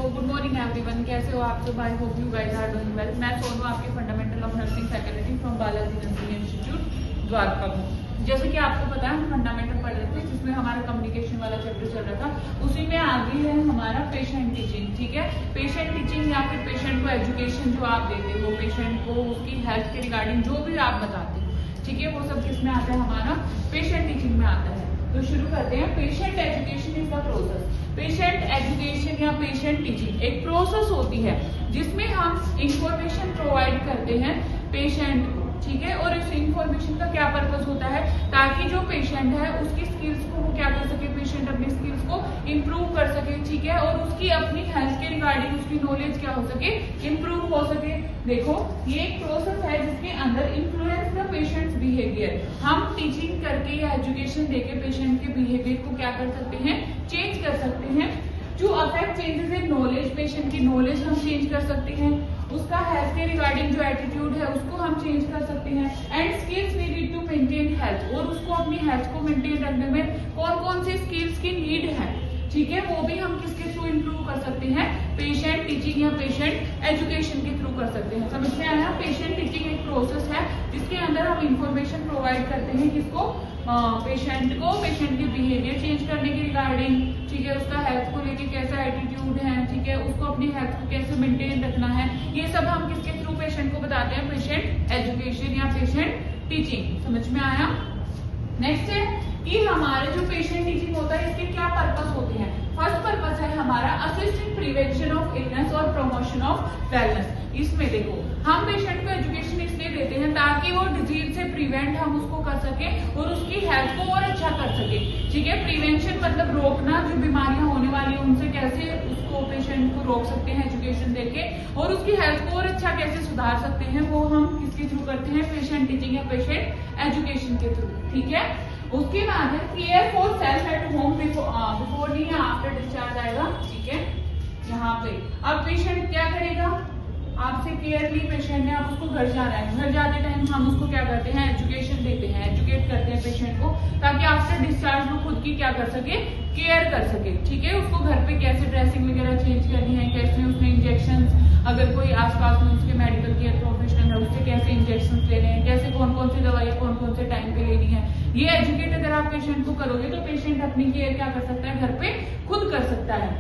Good morning everyone, कैसे हो आप सब? I hope you guys are doing well. मैं सोनू, आपकी fundamental of nursing faculty from Balaji nursing institute Dwarka में। जैसे कि आपको पता है हम फंडामेंटल पढ़ रहे थे, जिसमें हमारा कम्युनिकेशन वाला चैप्टर चल रहा था। उसी में आगे है हमारा पेशेंट टीचिंग। ठीक है, पेशेंट टीचिंग या फिर पेशेंट को एजुकेशन जो आप देते हो, पेशेंट को उसकी हेल्थ के रिगार्डिंग जो भी आप बताते हो, ठीक है, वो सब किसमें आता है? हमारा पेशेंट टीचिंग में आता है। तो शुरू करते हैं। Patient education is the process. Patient education या पेशेंट टीचिंग एक प्रोसेस होती है जिसमें हम इंफॉर्मेशन प्रोवाइड करते हैं पेशेंट को, ठीक है। और इस इंफॉर्मेशन का क्या पर्पस होता है? ताकि जो पेशेंट है उसकी स्किल्स को वो क्या कर सके, पेशेंट अपनी स्किल्स को इम्प्रूव कर सके, ठीक है। और उसकी अपनी हेल्थ के रिगार्डिंग उसकी नॉलेज क्या हो सके, इम्प्रूव हो सके। देखो, ये एक प्रोसेस है जिसके अंदर इन्फ्लुएंस द पेशेंट्स बिहेवियर। हम टीचिंग करके या एजुकेशन देके पेशेंट के बिहेवियर को क्या कर सकते हैं, चेंज कर सकते हैं। To affect changes in knowledge, patient की नॉलेज हम चेंज कर सकते हैं। उसका हेल्थ के रिगार्डिंग जो एटीट्यूड है उसको हम चेंज कर सकते हैं। And skills needed to maintain health, और उसको अपनी हेल्थ को मेंटेन रखने में कौन कौन सी स्किल्स की नीड है, ठीक है, वो भी हम किसके थ्रू इम्प्रूव कर सकते हैं? पेशेंट टीचिंग या पेशेंट एजुकेशन के थ्रू कर सकते हैं। समझ में आया? पेशेंट टीचिंग एक प्रोसेस है जिसके अंदर हम इंफॉर्मेशन प्रोवाइड करते हैं किसको, पेशेंट को, पेशेंट के बिहेवियर चेंज करने की रिगार्डिंग, ठीक है, उसका हेल्थ को लेके कैसा एटीट्यूड है, ठीक है, उसको अपनी हेल्थ को कैसे मेंटेन रखना है, ये सब हम किसके थ्रू पेशेंट को बताते हैं? पेशेंट एजुकेशन या पेशेंट टीचिंग। समझ में आया? नेक्स्ट है कि हमारे जो पेशेंट टीचिंग होता है इसके क्या पर्पस होते हैं। फर्स्ट पर्पस है हमारा assist in prevention of illness और प्रमोशन ऑफ वेलनेस। इसमें देखो, हम पेशेंट को एजुकेशन इसलिए देते हैं ताकि वो डिजीज से प्रिवेंट हम उसको कर सके और उसकी हेल्थ को और अच्छा कर सके, ठीक है। प्रिवेंशन मतलब रोकना, जो बीमारियां होने वाली है उनसे कैसे उसको, पेशेंट को रोक सकते हैं एजुकेशन देके, और उसकी हेल्थ को और अच्छा कैसे सुधार सकते हैं, वो हम किसके थ्रू करते हैं? पेशेंट टीचिंग या पेशेंट एजुकेशन के थ्रू, ठीक है। उसके बाद है care for self at home before नहीं आफ्टर डिस्चार्ज आएगा, ठीक है। यहाँ पे अब पेशेंट क्या करेगा? आपसे केयर ली पेशेंट ने, आप उसको घर जाना है, घर जाते टाइम हम उसको क्या करते हैं? एजुकेशन देते हैं, एजुकेट करते हैं पेशेंट को, ताकि आफ्टर डिस्चार्ज वो खुद की क्या कर सके, केयर कर सके, ठीक है। उसको घर पे कैसे ड्रेसिंग वगैरह चेंज करनी है, कैसे उसमें इंजेक्शन, अगर कोई आसपास में उसके मेडिकल केयर प्रोफेशनल है उससे कैसे इंजेक्शन लेने हैं, कैसे कौन कौन सी दवाई कौन कौन से टाइम पे लेनी है, ये एजुकेट अगर आप पेशेंट को करोगे तो पेशेंट अपनी केयर क्या कर सकता है? घर पे खुद कर सकता है,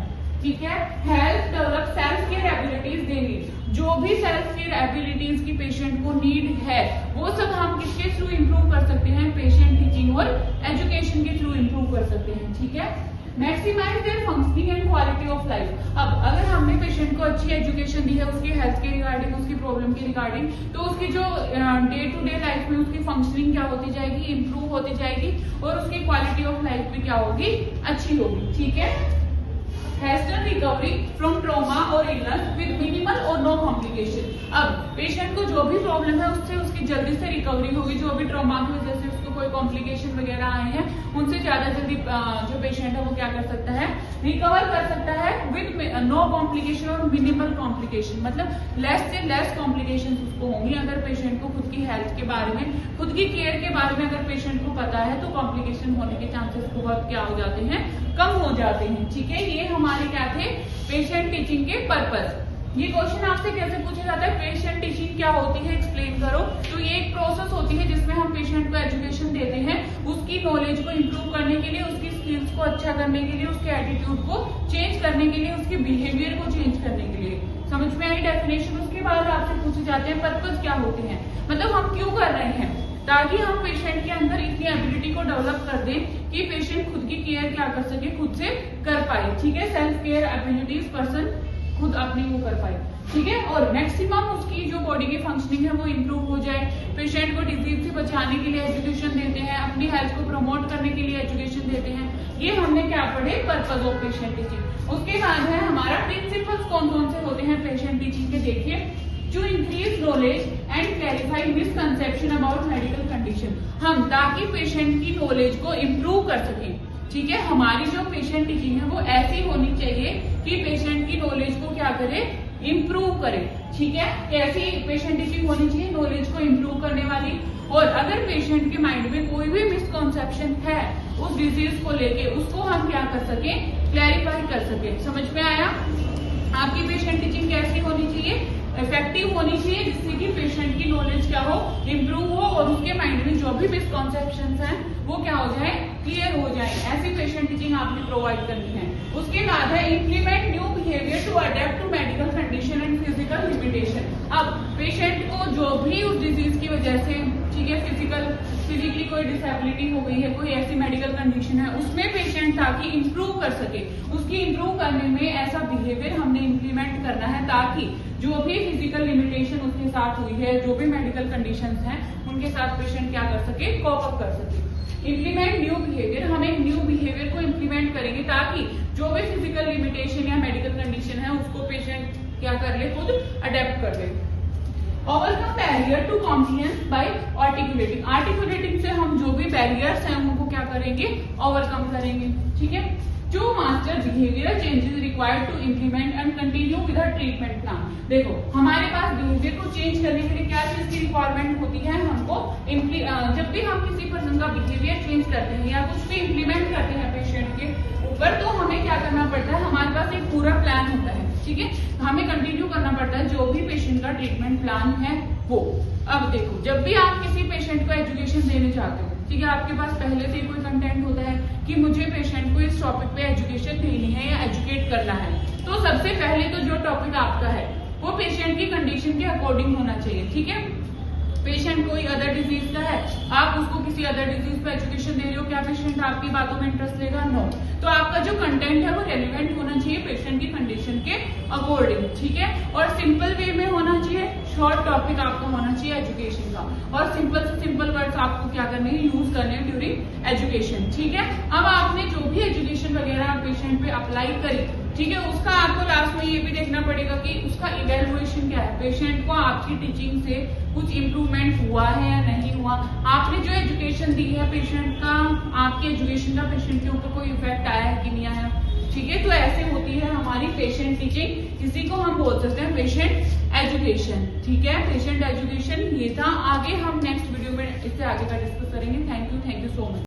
ठीक है। Health develop self care abilities daily, जो भी सेल्फ केयर एबिलिटीज की पेशेंट को नीड है वो सब हम किसके थ्रू इंप्रूव कर सकते हैं? पेशेंट टीचिंग और एजुकेशन के थ्रू इंप्रूव कर सकते हैं, ठीक है। Maximise their functioning and quality of life. अब अगर हमने पेशेंट को अच्छी एजुकेशन दी है उसकी हेल्थ के रिगार्डिंग, उसकी प्रॉब्लम के रिगार्डिंग, तो उसकी जो डे टू डे लाइफ में उसकी फंक्शनिंग क्या होती जाएगी? इंप्रूव होती जाएगी, और उसकी क्वालिटी ऑफ लाइफ भी क्या होगी? अच्छी होगी, ठीक है। Faster recovery from trauma or illness with minimal or no complication। अब पेशेंट को जो भी प्रॉब्लम है उससे उसकी जल्दी से रिकवरी होगी। जो भी ट्रॉमा की वजह से उसको कोई कॉम्प्लिकेशन वगैरह आए हैं उनसे ज्यादा जल्दी जो पेशेंट है वो क्या कर सकता है? रिकवर कर सकता है विद नो कॉम्प्लिकेशन और मिनिमल कॉम्प्लिकेशन, मतलब लेस से लेस कॉम्प्लिकेशन उसको होंगी। अगर पेशेंट को खुद की हेल्थ के बारे में, खुद की केयर के बारे में अगर पेशेंट को पता है तो कॉम्प्लिकेशन होने के चांसेस बहुत क्या हो जाते हैं? कम हो जाते हैं, ठीक है। ये हमारे क्या थे? पेशेंट टीचिंग के पर्पस। ये क्वेश्चन आपसे कैसे पूछा जाता है? पेशेंट टीचिंग क्या होती है, एक्सप्लेन करो। तो ये एक प्रोसेस होती है जिसमें हम पेशेंट को एजुकेशन देते हैं उसकी नॉलेज को इम्प्रूव करने के लिए, उसकी स्किल्स को अच्छा करने के लिए, उसके एटीट्यूड को चेंज करने के लिए, उसके बिहेवियर को चेंज करने के लिए। समझ में आई डेफिनेशन? उसके बाद आपसे पूछे जाते हैं पर्पस क्या होते हैं, मतलब हम क्यों कर रहे हैं, ताकि हम पेशेंट के अंदर इतनी एबिलिटी को डेवलप कर दें कि पेशेंट खुद की केयर क्या कर सके, खुद से कर पाए, ठीक है। सेल्फ केयर एबिलिटीज पर्सन खुद अपनी वो कर पाए, ठीक है। और मैक्सिमम उसकी जो बॉडी की फंक्शनिंग है वो इम्प्रूव हो जाए। पेशेंट को डिजीज से बचाने के लिए एजुकेशन देते हैं, अपनी हेल्थ को प्रमोट करने के लिए एजुकेशन देते हैं। ये हमने क्या पढ़े? Purpose of patient teaching. उसके बाद है हमारा प्रिंसिपल्स कौन कौन से होते हैं पेशेंट टीचिंग के। देखिए, to increase knowledge and clarify misconception about medical condition, हम ताकि पेशेंट की नॉलेज को इम्प्रूव कर सके, ठीक है। हमारी जो पेशेंट टीचिंग है वो ऐसी होनी चाहिए कि पेशेंट की नॉलेज को क्या करे? इम्प्रूव करे, ठीक है। कैसी पेशेंट टीचिंग होनी चाहिए? नॉलेज को इम्प्रूव करने वाली। और अगर पेशेंट के माइंड में कोई भी मिसकॉन्सेप्शन है उस डिजीज को लेके, उसको हम क्या कर सके? क्लैरिफाई कर सके। समझ में आया? आपकी पेशेंट टीचिंग कैसी होनी चाहिए, इफेक्टिव होनी चाहिए, जिससे कि पेशेंट की नॉलेज क्या हो, इम्प्रूव हो और उसके माइंड में जो भी मिसकॉन्सेप्शंस हैं वो क्या हो जाए, क्लियर हो जाए। ऐसी पेशेंट टीचिंग आपने प्रोवाइड करनी है। उसके बाद है implement new behaviour to adapt to medical condition and physical limitation. अब पेशेंट को जो भी उस डिजीज की वजह से, ठीक है, फिजिकली कोई डिसेबिलिटी हो गई है, कोई ऐसी मेडिकल कंडीशन है, उसमें पेशेंट ताकि इंप्रूव कर सके, उसकी इंप्रूव करने में ऐसा बिहेवियर हमने इम्प्लीमेंट करना है ताकि जो भी फिजिकल लिमिटेशन उसके साथ हुई है, जो भी मेडिकल कंडीशंस हैं, उनके साथ पेशेंट क्या कर सके, कोप अप कर सके। इम्प्लीमेंट न्यू बिहेवियर, हमें न्यू बिहेवियर को इम्प्लीमेंट करेंगे ताकि जो भी फिजिकल लिमिटेशन या मेडिकल कंडीशन है उसको पेशेंट क्या कर ले, खुद अडेप्ट कर ले। Overcome barrier to compliance by articulating, articulating से हम जो भी बैरियर्स हैं उनको क्या करेंगे, ओवरकम करेंगे। ठीक है, जो master behaviour changes required to implement and continue with treatment plan. देखो हमारे पास बिहेवियर को चेंज करने के लिए क्या चीज की रिक्वायरमेंट होती है, हमको जब भी हम किसी पर्सन का बिहेवियर चेंज करते हैं या कुछ भी इम्प्लीमेंट करते हैं पेशेंट के ऊपर, तो हमें क्या करना पड़ता है, हमारे पास एक पूरा प्लान होता है। ठीक है, हमें कंटिन्यू करना पड़ता है जो भी पेशेंट का ट्रीटमेंट प्लान है वो। अब देखो, जब भी आप किसी पेशेंट को एजुकेशन देने चाहते हो, ठीक है, आपके पास पहले से कोई कंटेंट होता है कि मुझे पेशेंट को इस टॉपिक पे एजुकेशन देनी है या एजुकेट करना है, तो सबसे पहले तो जो टॉपिक आपका है वो पेशेंट की कंडीशन के अकॉर्डिंग होना चाहिए। ठीक है, पेशेंट कोई अदर डिजीज का है, आप उसको किसी अदर डिजीज पे एजुकेशन दे रहे हो, क्या पेशेंट आपकी बातों में इंटरेस्ट लेगा? नो। तो आपका जो कंटेंट है वो रेलिवेंट होना चाहिए पेशेंट की कंडीशन के अकॉर्डिंग। ठीक है, और सिंपल वे में होना चाहिए, शॉर्ट टॉपिक आपका होना चाहिए एजुकेशन का, और सिंपल से सिंपल वर्ड्स आपको क्या करने हैं, यूज करने हैं ड्यूरिंग एजुकेशन। ठीक है, अब आपने जो भी एजुकेशन वगैरह पेशेंट पे अप्लाई करी, ठीक है, उसका आपको लास्ट में ये भी देखना पड़ेगा कि उसका इवेल्युएशन क्या है, पेशेंट को आपकी टीचिंग से कुछ इम्प्रूवमेंट हुआ है या नहीं हुआ, आपने जो एजुकेशन दी है पेशेंट का, आपकी एजुकेशन का पेशेंट के ऊपर कोई इफेक्ट आया है कि नहीं आया। ठीक है, तो ऐसे होती है हमारी पेशेंट टीचिंग, इसी को हम बोल सकते हैं पेशेंट एजुकेशन। ठीक है, पेशेंट एजुकेशन ये था। आगे हम नेक्स्ट वीडियो में इससे आगे का डिस्कस करेंगे। Thank you so much.